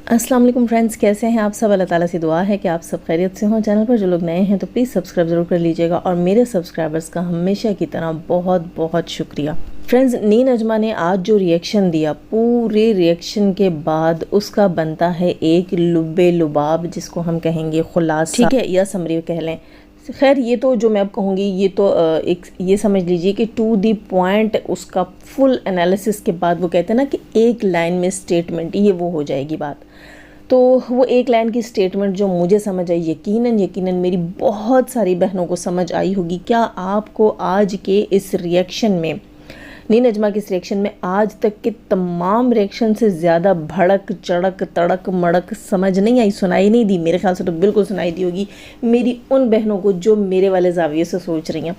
अस्सलाम वालेकुम फ्रेंड्स, कैसे हैं आप सब। अल्लाह ताला से दुआ है कि आप सब खैरियत से हों। चैनल पर जो लोग नए हैं तो प्लीज़ सब्सक्राइब ज़रूर कर लीजिएगा और मेरे सब्सक्राइबर्स का हमेशा की तरह बहुत बहुत शुक्रिया। फ्रेंड्स, नीन अजमा ने आज जो रिएक्शन दिया, पूरे रिएक्शन के बाद उसका बनता है एक लुब्बे लुबाब, जिसको हम कहेंगे खुलासा, ठीक है, या समरी कह लें। खैर, ये तो जो मैं अब कहूँगी ये तो एक ये समझ लीजिए कि टू दी पॉइंट उसका फुल एनालिसिस के बाद वो कहते हैं ना कि एक लाइन में स्टेटमेंट, ये वो हो जाएगी बात। तो वो एक लाइन की स्टेटमेंट जो मुझे समझ आई, यकीनन मेरी बहुत सारी बहनों को समझ आई होगी। क्या आपको आज के इस रिएक्शन में, नीन अजमा के इस रिएक्शन में, आज तक के तमाम रिएक्शन से ज़्यादा भड़क चड़क तड़क मड़क समझ नहीं आई, सुनाई नहीं दी? मेरे ख्याल से तो बिल्कुल सुनाई दी होगी मेरी उन बहनों को जो मेरे वाले ज़ाविये से सोच रही हैं।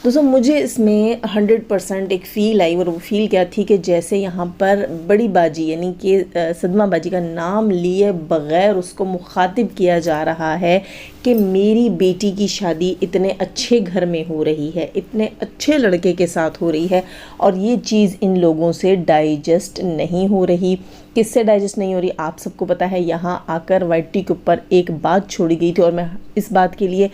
दोस्तों, मुझे इसमें 100% एक फ़ील आई, और वो फ़ील क्या थी कि जैसे यहाँ पर बड़ी बाजी यानी कि सदमा बाजी का नाम लिए बग़ैर उसको मुखातिब किया जा रहा है कि मेरी बेटी की शादी इतने अच्छे घर में हो रही है, इतने अच्छे लड़के के साथ हो रही है, और ये चीज़ इन लोगों से डाइजेस्ट नहीं हो रही। किससे डाइजेस्ट नहीं हो रही? आप सबको पता है। यहाँ आकर वाईटी के ऊपर एक बात छोड़ी गई थी, और मैं इस बात के लिए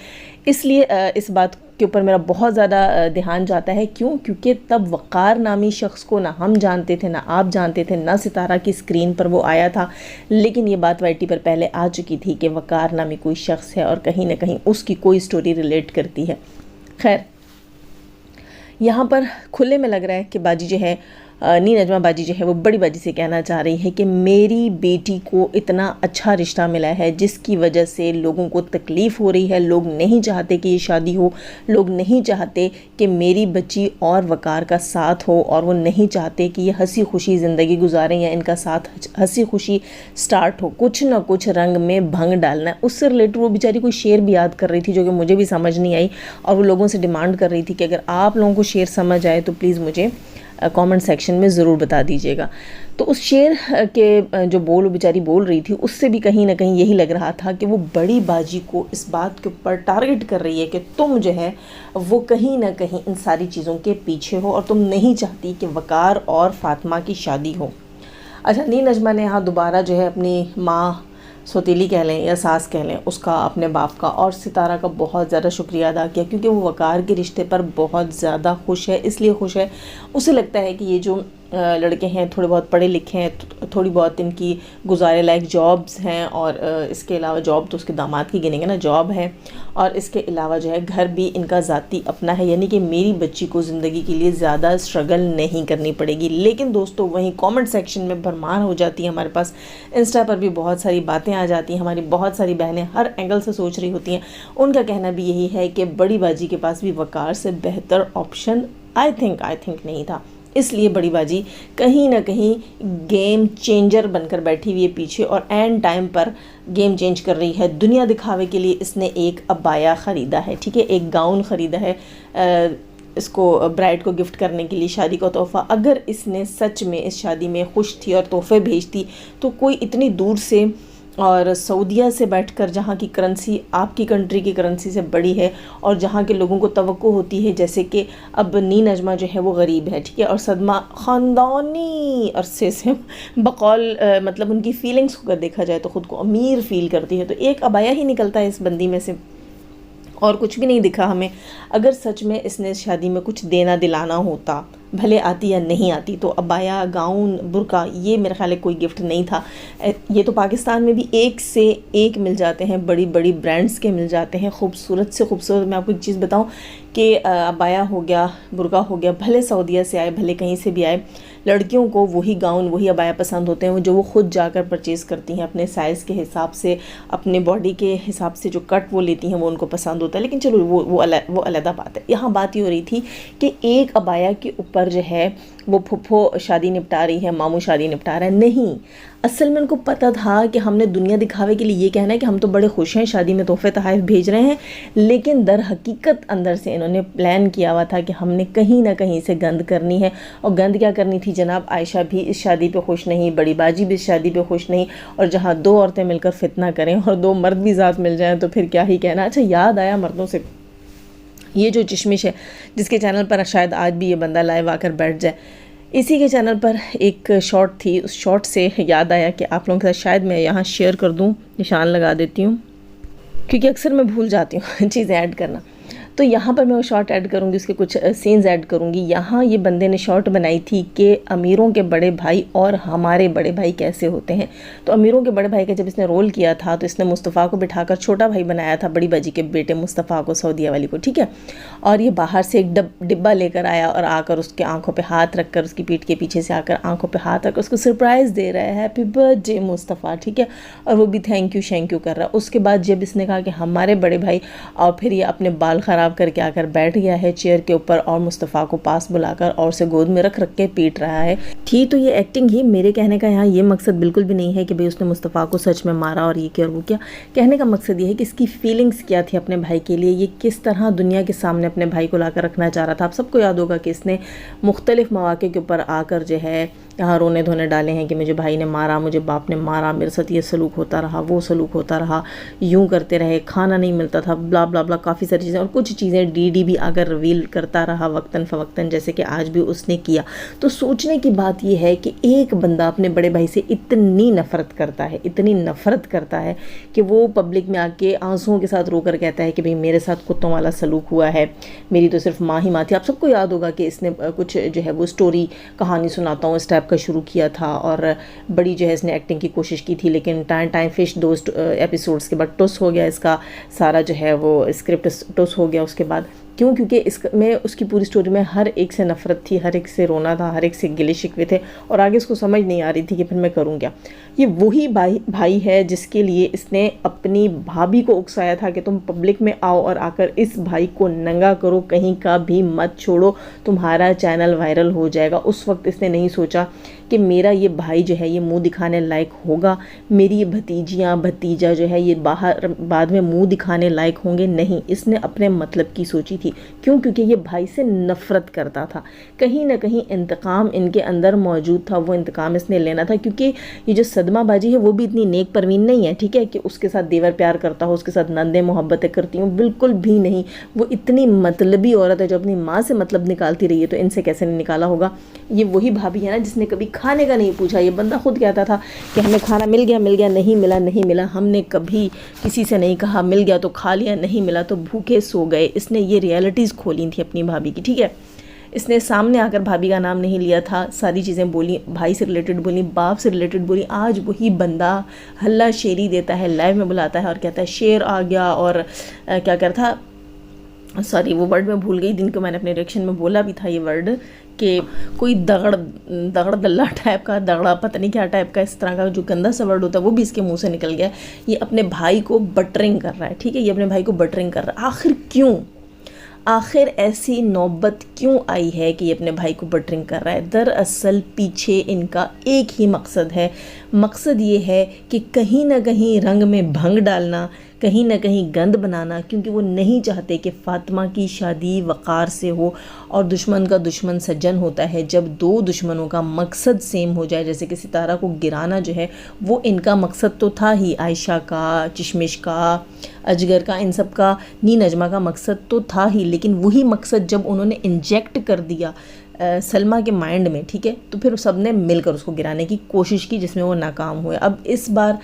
इस बात के ऊपर मेरा बहुत ज़्यादा ध्यान जाता है। क्यों? क्योंकि तब वक़ार नामी शख्स को ना हम जानते थे, ना आप जानते थे, ना सितारा की स्क्रीन पर वो आया था, लेकिन ये बात वाईटी पर पहले आ चुकी थी कि वक़ार नामी कोई शख्स है और कहीं ना कहीं उसकी कोई स्टोरी रिलेट करती है। खैर, यहाँ पर खुले में लग रहा है कि बाजी जो है, नीन अजमा बाजी जो है, वो बड़ी बाजी से कहना चाह रही है कि मेरी बेटी को इतना अच्छा रिश्ता मिला है जिसकी वजह से लोगों को तकलीफ़ हो रही है। लोग नहीं चाहते कि ये शादी हो, लोग नहीं चाहते कि मेरी बच्ची और वक़ार का साथ हो, और वो नहीं चाहते कि ये हंसी खुशी ज़िंदगी गुजारें या इनका साथ हंसी खुशी स्टार्ट हो। कुछ ना कुछ रंग में भंग डालना है। उससे रिलेटेड वो बेचारी कोई शेर भी याद कर रही थी जो कि मुझे भी समझ नहीं आई, और वो लोगों से डिमांड कर रही थी कि अगर आप लोगों को शेर समझ आए तो प्लीज़ मुझे कमेंट सेक्शन में ज़रूर बता दीजिएगा। तो उस शेर के जो बोल वो बेचारी बोल रही थी, उससे भी कहीं ना कहीं यही लग रहा था कि वो बड़ी बाजी को इस बात के ऊपर टारगेट कर रही है कि तुम जो है वो कहीं ना कहीं इन सारी चीज़ों के पीछे हो, और तुम नहीं चाहती कि वक़ार और फातिमा की शादी हो। अच्छा, नीन अजमा ने यहाँ दोबारा जो है अपनी माँ, सौतीली कह लें या सास कह लें, उसका, अपने बाप का और सितारा का बहुत ज़्यादा शुक्रिया अदा किया, क्योंकि वो वक़ार के रिश्ते पर बहुत ज़्यादा खुश है। इसलिए खुश है, उसे लगता है कि ये जो लड़के हैं थोड़े बहुत पढ़े लिखे हैं, थोड़ी बहुत इनकी गुजारे लायक जॉब्स हैं, और इसके अलावा जॉब तो उसके दामाद की गिनेंगे ना, जॉब है, और इसके अलावा जो है घर भी इनका ज़ाती अपना है, यानी कि मेरी बच्ची को ज़िंदगी के लिए ज़्यादा स्ट्रगल नहीं करनी पड़ेगी। लेकिन दोस्तों, वहीं कमेंट सेक्शन में भरमार हो जाती है, हमारे पास इंस्टा पर भी बहुत सारी बातें आ जाती हैं, हमारी बहुत सारी बहनें हर एंगल से सोच रही होती हैं। उनका कहना भी यही है कि बड़ी बाजी के पास भी वक़ार से बेहतर ऑप्शन आई थिंक नहीं था, इसलिए बड़ी बाजी कहीं ना कहीं गेम चेंजर बनकर बैठी हुई है पीछे, और एंड टाइम पर गेम चेंज कर रही है। दुनिया दिखावे के लिए इसने एक अबाया ख़रीदा है, ठीक है, एक गाउन ख़रीदा है इसको ब्राइड को गिफ्ट करने के लिए, शादी का तोहफ़ा। अगर इसने सच में इस शादी में खुश थी और तोहफ़े भेजती तो कोई इतनी दूर से और सऊदीया से बैठकर, जहाँ की करेंसी आपकी कंट्री की करेंसी से बड़ी है, और जहाँ के लोगों को तवक्को होती है, जैसे कि अब नीन अजमा जो है वो गरीब है, ठीक है, और सदमा ख़ानदानी अरसे से बकौल मतलब उनकी फ़ीलिंग्स को देखा जाए तो ख़ुद को अमीर फ़ील करती है। तो एक अबाया ही निकलता है इस बंदी में से, और कुछ भी नहीं दिखा हमें। अगर सच में इसने शादी में कुछ देना दिलाना होता, भले आती या नहीं आती, तो अबाया, गाउन, बुर्का, ये मेरे ख्याल है कोई गिफ्ट नहीं था। ये तो पाकिस्तान में भी एक से एक मिल जाते हैं, बड़ी बड़ी ब्रांड्स के मिल जाते हैं, खूबसूरत से खूबसूरत। मैं आपको एक चीज़ बताऊं कि अबाया हो गया, बुर्का हो गया, भले सऊदीया से आए, भले कहीं से भी आए, लड़कियों को वही गाउन, वही अबाया पसंद होते हैं जो वो ख़ुद जाकर परचेज़ करती हैं, अपने साइज़ के हिसाब से, अपने बॉडी के हिसाब से जो कट वो लेती हैं वो उनको पसंद होता है। लेकिन चलो वो अलग बात है। यहाँ बात ये हो रही थी कि एक अबाया के ऊपर जो है वो फुफ्फो शादी निपटा रही है, मामू शादी निपटा रहा है। नहीं, असल में उनको पता था कि हमने दुनिया दिखावे के लिए ये कहना है कि हम तो बड़े खुश हैं, शादी में तोहफे तोहफ़े भेज रहे हैं, लेकिन दर हकीकत अंदर से इन्होंने प्लान किया हुआ था कि हमने कहीं ना कहीं से गंद करनी है। और गंद क्या करनी थी जनाब? आयशा भी इस शादी पे खुश नहीं, बड़ी बाजी भी इस शादी पे खुश नहीं, और जहाँ दो औरतें मिलकर फितना करें और दो मर्द भी साथ मिल जाएं तो फिर क्या ही कहना। अच्छा, याद आया मर्दों से, ये जो चिशमिश है जिसके चैनल पर शायद आज भी ये बंदा लाइव आकर बैठ जाए, इसी के चैनल पर एक शॉर्ट थी, उस शॉर्ट से याद आया कि आप लोगों के साथ शायद मैं यहाँ शेयर कर दूँ, निशान लगा देती हूँ क्योंकि अक्सर मैं भूल जाती हूँ चीज़ें ऐड करना। तो यहाँ पर मैं वो शॉर्ट ऐड करूँगी, उसके कुछ सीन्स ऐड करूँगी। यहाँ ये बंदे ने शॉर्ट बनाई थी कि अमीरों के बड़े भाई और हमारे बड़े भाई कैसे होते हैं। तो अमीरों के बड़े भाई का जब इसने रोल किया था तो इसने मुस्तफ़ा को बिठाकर छोटा भाई बनाया था, बड़ी बाजी के बेटे मुस्तफ़ा को, सऊदीया वाली को, ठीक है। और ये बाहर से एक डिब्बा लेकर आया और आकर उसके आंखों पर हाथ रखकर, उसकी पीठ के पीछे से आकर आंखों पर हाथ रखकर उसको सरप्राइज़ दे रहा है, हैप्पी बर्थडे मुस्तफ़ा, ठीक है। और वो भी थैंक यू कर रहा है। उसके बाद जब इसने कहा कि हमारे बड़े भाई, और फिर ये अपने बाल ख़राब करके आकर बैठ गया है चेयर के ऊपर और मुस्तफ़ा को पास बुलाकर और उसे गोद में रख के पीट रहा है। थी तो ये एक्टिंग ही। मेरे कहने का यहाँ ये मकसद बिल्कुल भी नहीं है कि भाई उसने मुस्तफ़ा को सच में मारा और ये किया और वो क्या। कहने का मकसद ये है कि इसकी फीलिंग्स क्या थी अपने भाई के लिए, ये किस तरह दुनिया के सामने अपने भाई को लाकर रखना चाह रहा था। आप सबको याद होगा कि इसने मुख्तलिफ मौके के ऊपर आकर जो है यहाँ रोने धोने डाले हैं कि मुझे भाई ने मारा, मुझे बाप ने मारा, मेरे साथ ये सलूक होता रहा, वो सलूक होता रहा, यूं करते रहे, खाना नहीं मिलता था, ब्ला ब्ला ब्ला, काफ़ी सारी चीज़ें। और कुछ चीज़ें डीडी भी आकर रिवील करता रहा वक्तन फ़वक्तन, जैसे कि आज भी उसने किया। तो सोचने की बात यह है कि एक बंदा अपने बड़े भाई से इतनी नफ़रत करता है, इतनी नफ़रत करता है कि वो पब्लिक में आके आंसुओं के साथ रोकर कहता है कि भाई मेरे साथ कुत्तों वाला सलूक हुआ है, मेरी तो सिर्फ माँ ही माँ थी। आप सबको याद होगा कि इसने कुछ जो है वो स्टोरी, कहानी सुनाता हूँ, इस टाइप का शुरू किया था और बड़ी जो है इसने एक्टिंग की कोशिश की थी, लेकिन टाइम फिश 2 एपिसोड्स के बाद टुस हो गया इसका सारा जो है वो स्क्रिप्ट टुस हो गया उसके बाद। क्यों? क्योंकि इसमें उसकी पूरी स्टोरी में हर एक से नफ़रत थी, हर एक से रोना था, हर एक से गिले शिकवे थे और आगे उसको समझ नहीं आ रही थी कि फिर मैं करूँ क्या। ये वही भाई है जिसके लिए इसने अपनी भाभी को उकसाया था कि तुम पब्लिक में आओ और आकर इस भाई को नंगा करो, कहीं का भी मत छोड़ो, तुम्हारा चैनल वायरल हो जाएगा। उस वक्त इसने नहीं सोचा कि मेरा ये भाई जो है ये मुंह दिखाने लायक होगा, मेरी ये भतीजियाँ भतीजा जो है ये बाहर बाद में मुंह दिखाने लायक होंगे। नहीं, इसने अपने मतलब की सोची थी। क्यों? क्योंकि ये भाई से नफ़रत करता था, कहीं ना कहीं इंतकाम इनके अंदर मौजूद था, वो इंतकाम इसने लेना था। क्योंकि ये जो सदमाबाजी है वो भी इतनी नेक परवीन नहीं है, ठीक है, कि उसके साथ देवर प्यार करता हो, उसके साथ नंदे मोहब्बतें करती हूँ, बिल्कुल भी नहीं। वो इतनी मतलबी औरत है जो अपनी माँ से मतलब निकालती रही है, तो इनसे कैसे नहीं निकाला होगा। ये वही भाभी है ना जिसने कभी खाने का नहीं पूछा। ये बंदा खुद कहता था कि हमें खाना मिल गया, नहीं मिला, हमने कभी किसी से नहीं कहा मिल गया तो खा लिया, नहीं मिला तो भूखे सो गए। इसने ये रियलिटीज़ खोली थी अपनी भाभी की, ठीक है। इसने सामने आकर भाभी का नाम नहीं लिया था, सारी चीज़ें बोली, भाई से रिलेटेड बोली, बाप से रिलेटेड बोली। आज वही बंदा हल्ला शेरी देता है, लाइव में बुलाता है और कहता है शेर आ गया, और क्या करता, सॉरी वो वर्ड मैं भूल गई, दिन को मैंने अपने रिएक्शन में बोला भी था ये वर्ड, कि कोई दगड़ दल्ला टाइप का, दगड़ा पता नहीं क्या टाइप का, इस तरह का जो गंदा सा वर्ड होता है वो भी इसके मुंह से निकल गया। ये अपने भाई को बटरिंग कर रहा है, ठीक है, ये अपने भाई को बटरिंग कर रहा है। आखिर क्यों? आखिर ऐसी नौबत क्यों आई है कि ये अपने भाई को बटरिंग कर रहा है? दरअसल पीछे इनका एक ही मकसद है। मकसद ये है कि कहीं ना कहीं रंग में भंग डालना, कहीं ना कहीं गंद बनाना, क्योंकि वो नहीं चाहते कि फ़ातिमा की शादी वक़ार से हो। और दुश्मन का दुश्मन सज्जन होता है जब दो दुश्मनों का मकसद सेम हो जाए। जैसे कि सितारा को गिराना जो है वो इनका मकसद तो था ही, आयशा का, चिशमिश का, अजगर का, इन सब का, नी नजमा का मकसद तो था ही। लेकिन वही मकसद जब उन्होंने इंजेक्ट कर दिया सलमा के माइंड में, ठीक है, तो फिर सब ने मिलकर उसको गिराने की कोशिश की, जिसमें वो नाकाम हुए। अब इस बार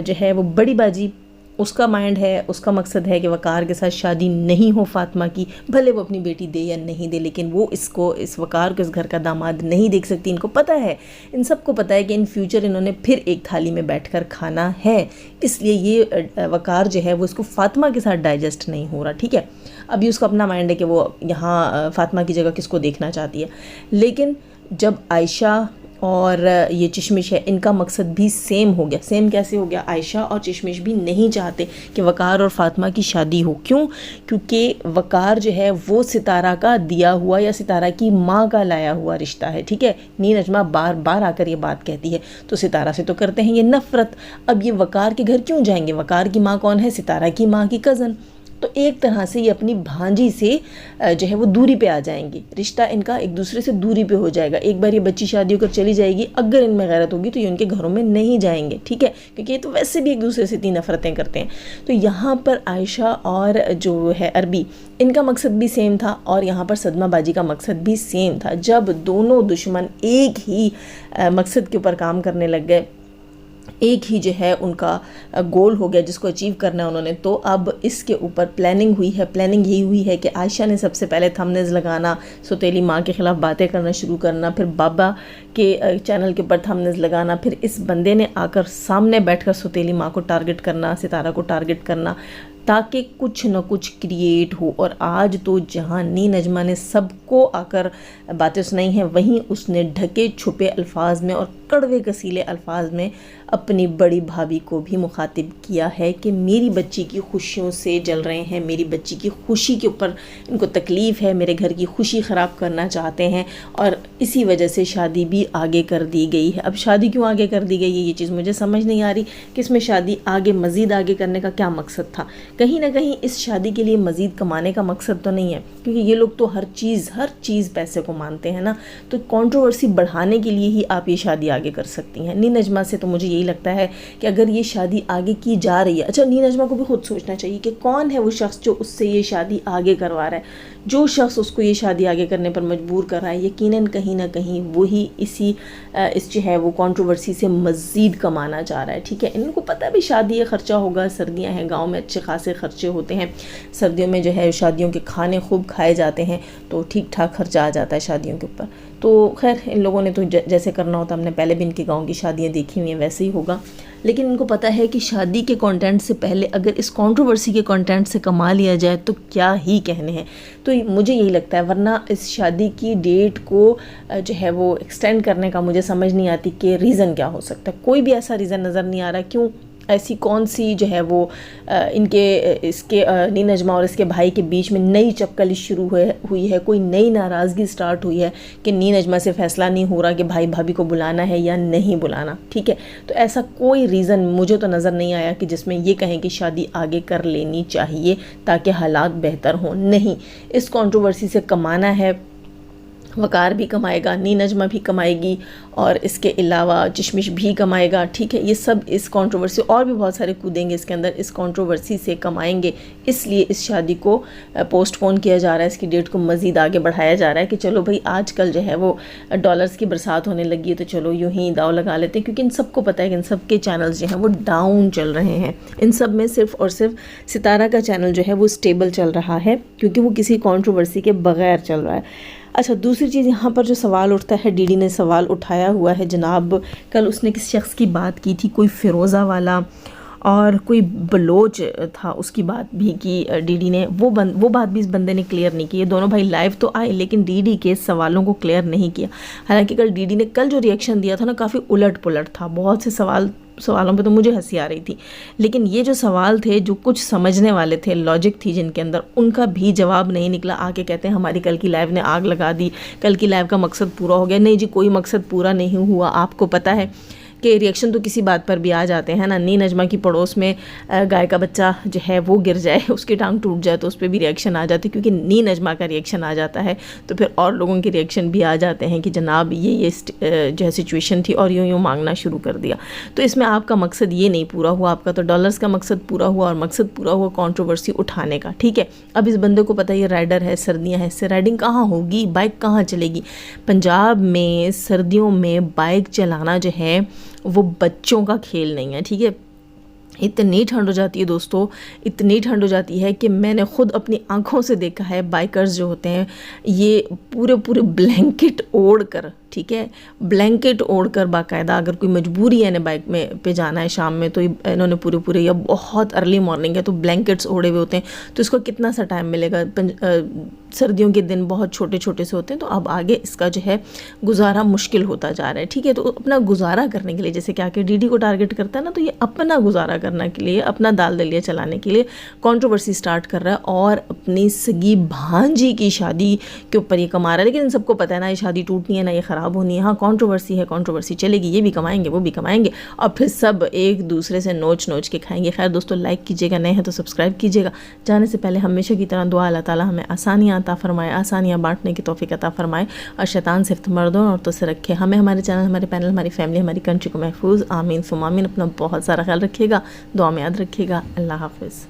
जो है वो बड़ी बाजी, उसका माइंड है, उसका मकसद है कि वक़ार के साथ शादी नहीं हो फ़ातिमा की, भले वो अपनी बेटी दे या नहीं दे, लेकिन वो इसको, इस वक़ार को, इस घर का दामाद नहीं देख सकती। इनको पता है, इन सबको पता है कि इन फ्यूचर इन्होंने फिर एक थाली में बैठकर खाना है, इसलिए ये वक़ार जो है वो इसको फ़ातिमा के साथ डाइजेस्ट नहीं हो रहा, ठीक है। अभी उसका अपना माइंड है कि वो यहाँ फ़ातिमा की जगह किसको देखना चाहती है। लेकिन जब आयशा और ये चिशमिश है, इनका मकसद भी सेम हो गया। सेम कैसे हो गया? आयशा और चिशमिश भी नहीं चाहते कि वक़ार और फ़ातिमा की शादी हो। क्यों? क्योंकि वक़ार जो है वो सितारा का दिया हुआ या सितारा की माँ का लाया हुआ रिश्ता है, ठीक है। नी नजमा बार बार आकर ये बात कहती है, तो सितारा से तो करते हैं ये नफ़रत। अब ये वक़ार के घर क्यों जाएंगे? वक़ार की माँ कौन है? सितारा की माँ की कज़न। तो एक तरह से ये अपनी भांजी से जो है वो दूरी पे आ जाएंगी, रिश्ता इनका एक दूसरे से दूरी पे हो जाएगा। एक बार ये बच्ची शादी होकर चली जाएगी, अगर इनमें गैरत होगी तो ये उनके घरों में नहीं जाएंगे, ठीक है, क्योंकि ये तो वैसे भी एक दूसरे से इतनी नफरतें करते हैं। तो यहाँ पर आयशा और जो है अरबी, इनका मकसद भी सेम था और यहाँ पर सदमाबाजी का मकसद भी सेम था। जब दोनों दुश्मन एक ही मकसद के ऊपर काम करने लग गए, एक ही जो है उनका गोल हो गया जिसको अचीव करना है उन्होंने, तो अब इसके ऊपर प्लानिंग हुई है। प्लानिंग यही हुई है कि आयशा ने सबसे पहले थंबनेल्स लगाना, सौतेली माँ के ख़िलाफ़ बातें करना शुरू करना, फिर बाबा के चैनल के ऊपर थंबनेल्स लगाना, फिर इस बंदे ने आकर सामने बैठकर सौतेली माँ को टारगेट करना, सितारा को टारगेट करना, ताकि कुछ न कुछ क्रिएट हो। और आज तो जहाँ नी नजमा ने सबको आकर बातें सुनाई हैं, वहीं उसने ढके छुपे अल्फाज में और कड़वे कसीले अल्फाज में अपनी बड़ी भाभी को भी मुखातिब किया है कि मेरी बच्ची की खुशियों से जल रहे हैं, मेरी बच्ची की खुशी के ऊपर इनको तकलीफ़ है, मेरे घर की खुशी ख़राब करना चाहते हैं और इसी वजह से शादी भी आगे कर दी गई है। अब शादी क्यों आगे कर दी गई है, ये चीज़ मुझे समझ नहीं आ रही कि इसमें शादी आगे मज़ीद आगे करने का क्या मकसद था। कहीं ना कहीं इस शादी के लिए मज़ीद कमाने का मकसद तो नहीं है, क्योंकि ये लोग तो हर चीज़ पैसे को मानते हैं ना। तो कंट्रोवर्सी बढ़ाने के लिए ही आप ये शादी आगे कर सकती हैं। नी नजमा से तो मुझे यही लगता है कि अगर ये शादी आगे की जा रही है, अच्छा नी नजमा को भी खुद सोचना चाहिए कि कौन है वो शख्स जो उससे ये शादी आगे करवा रहा है। जो शख्स उसको ये शादी आगे करने पर मजबूर कर रहा है, यकीनन कहीं ना कहीं वही इस जो है वो कंट्रोवर्सी से मज़ीद कमाना चाह रहा है, ठीक है। इनको पता भी शादी है, ख़र्चा होगा, सर्दियाँ हैं, गाँव में अच्छे खासे खर्चे होते हैं, सर्दियों में जो है शादियों के खाने खूब खाए जाते हैं, तो ठीक ठाक खर्चा आ जाता है शादियों के ऊपर। तो खैर इन लोगों ने तो जैसे करना होता, हमने पहले भी इनके गांव की शादियां देखी हुई हैं, वैसे ही होगा। लेकिन इनको पता है कि शादी के कंटेंट से पहले अगर इस कंट्रोवर्सी के कंटेंट से कमा लिया जाए तो क्या ही कहने हैं। तो मुझे यही लगता है, वरना इस शादी की डेट को जो है वो एक्सटेंड करने का मुझे समझ नहीं आती कि रीज़न क्या हो सकता है। कोई भी ऐसा रीज़न नज़र नहीं आ रहा। क्यों, ऐसी कौन सी जो है वो इसके नी नजमा और इसके भाई के बीच में नई चपकली शुरू हुई है, कोई नई नाराज़गी स्टार्ट हुई है कि नी नजमा से फ़ैसला नहीं हो रहा कि भाई भाभी को बुलाना है या नहीं बुलाना, ठीक है। तो ऐसा कोई रीज़न मुझे तो नज़र नहीं आया कि जिसमें ये कहें कि शादी आगे कर लेनी चाहिए ताकि हालात बेहतर हों। नहीं, इस कंट्रोवर्सी से कमाना है, वकार भी कमाएगा, नी नजमा भी कमाएगी और इसके अलावा चश्मिश भी कमाएगा, ठीक है। ये सब इस कंट्रोवर्सी, और भी बहुत सारे कूदेंगे इसके अंदर, इस कंट्रोवर्सी से कमाएंगे। इसलिए इस शादी को पोस्टपोन किया जा रहा है, इसकी डेट को मज़ीद आगे बढ़ाया जा रहा है कि चलो भाई आजकल जो है वो डॉलर्स की बरसात होने लगी है, तो चलो यूँ ही दाव लगा लेते हैं। क्योंकि इन सबको पता है कि इन सब के चैनल्स जो हैं वो डाउन चल रहे हैं। इन सब में सिर्फ और सिर्फ सितारा का चैनल जो है वो स्टेबल चल रहा है, क्योंकि वो किसी कंट्रोवर्सी के बगैर चल रहा है। अच्छा, दूसरी चीज़ यहाँ पर जो सवाल उठता है, डीडी ने सवाल उठाया हुआ है जनाब, कल उसने किस शख्स की बात की थी, कोई फ़िरोज़ा वाला और कोई बलोच था, उसकी बात भी की डीडी ने। वो बात भी इस बंदे ने क्लियर नहीं की। ये दोनों भाई लाइव तो आए लेकिन डीडी के सवालों को क्लियर नहीं किया। हालांकि कल डीडी ने जो रिएक्शन दिया था ना, काफ़ी उलट पुलट था। बहुत से सवालों पे तो मुझे हंसी आ रही थी, लेकिन ये जो सवाल थे जो कुछ समझने वाले थे, लॉजिक थी जिनके अंदर, उनका भी जवाब नहीं निकला। आके कहते हैं हमारी कल की लाइव ने आग लगा दी, कल की लाइव का मकसद पूरा हो गया। नहीं जी, कोई मकसद पूरा नहीं हुआ। आपको पता है कि रिएक्शन तो किसी बात पर भी आ जाते हैं ना। नी नजमा की पड़ोस में गाय का बच्चा जो है वो गिर जाए, उसकी टांग टूट जाए, तो उस पर भी रिएक्शन आ जाती है। क्योंकि नी नजमा का रिएक्शन आ जाता है तो फिर और लोगों के रिएक्शन भी आ जाते हैं कि जनाब ये जो है सिचुएशन थी और यूँ मांगना शुरू कर दिया। तो इसमें आपका मकसद ये नहीं पूरा हुआ, आपका तो डॉलर्स का मकसद पूरा हुआ और मकसद पूरा हुआ कंट्रोवर्सी उठाने का, ठीक है। अब इस बंदे को पता है ये राइडर है, सर्दियाँ हैं, इससे राइडिंग कहाँ होगी, बाइक कहाँ चलेगी। पंजाब में सर्दियों में बाइक चलाना जो है वो बच्चों का खेल नहीं है, ठीक है। इतनी ठंड हो जाती है दोस्तों, इतनी ठंड हो जाती है कि मैंने ख़ुद अपनी आंखों से देखा है। बाइकर्स जो होते हैं ये पूरे ब्लैंकेट ओढ़ कर, ठीक है, ब्लैंकेट ओढ़कर बाकायदा, अगर कोई मजबूरी है ना बाइक में पे जाना है शाम में, तो इन्होंने पूरे या बहुत अर्ली मॉर्निंग है तो ब्लैंकेट्स ओढ़े हुए होते हैं। तो इसको कितना सा टाइम मिलेगा, सर्दियों के दिन बहुत छोटे से होते हैं, तो अब आगे इसका जो है गुजारा मुश्किल होता जा रहा है, ठीक है। तो अपना गुजारा करने के लिए, जैसे क्या कि डीडी को टारगेट करता है ना, तो ये अपना गुजारा करने के लिए, अपना दाल दलिया चलाने के लिए कंट्रोवर्सी स्टार्ट कर रहा है और अपनी सगी भांजी की शादी के ऊपर ये कमा रहा है। लेकिन इन सबको पता है ना, ये शादी टूटनी है ना ये ख़राब ख़राब होनी है, हाँ कंट्रोवर्सी है, कंट्रोवर्सी चलेगी, ये भी कमाएंगे वो भी कमाएंगे, और फिर सब एक दूसरे से नोच नोच के खाएंगे। खैर दोस्तों, लाइक कीजिएगा, नए हैं तो सब्सक्राइब कीजिएगा। जाने से पहले हमेशा की तरह दुआ, अल्लाह ताला हमें आसानियाँ अता फरमाए, आसानियाँ बांटने की तौफीक अता फरमाए, और शैतान सिर्फ मर्दों और औरतों से रखे। हमें, हमारे चैनल, हमारे पैनल, हमारी फैमिली, हमारी कंट्री को महफूज, आमीन सुम आमीन। अपना बहुत सारा ख्याल रखिएगा, दुआ में याद रखिएगा। अल्लाह हाफिज़।